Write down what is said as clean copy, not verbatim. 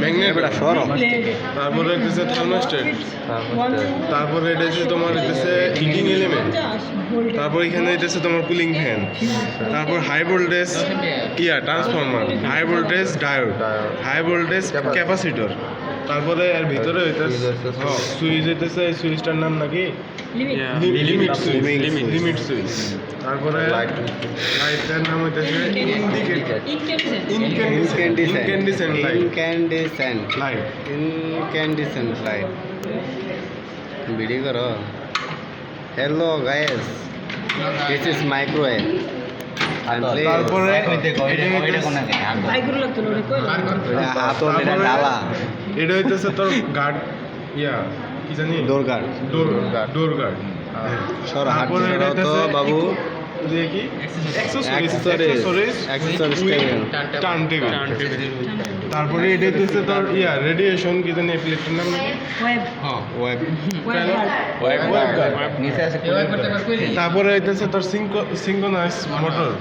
magnet এবার সরো তারপরে হচ্ছে থার্মোস্ট্যাট তারপরে এটা হচ্ছে তোমার হচ্ছে হিটিং এলিমেন্ট তারপর এখানে এটা হচ্ছে তোমার কুলিং ফ্যান তারপর high voltage transformer high voltage diode high voltage capacitor তারপরে এর ভিতরে হইতেছে সুইচ হইতেছে এই সুইচটার নাম নাকি লিমিট সুইচ তারপরে লাইটের নাম হইতেছে ইনক্যান্ডিসেন্ট লাইট ভিডিও করো hello guys this is microwave তারপরে ডালা এটা হইতেছে তোর গার্ড কি জানি ডোর গার্ড ডোর গার্ড সর হাত তারপরে এটা তো হইতেছে বাবু দেখি টার্ন টেবিল তারপরে এটা হইতেছে তোর রেডিয়েশন কি জানি প্লেটের নাম ওয়েব তারপরে হইতেছে তোর সিঙ্কোনাইজ মোটর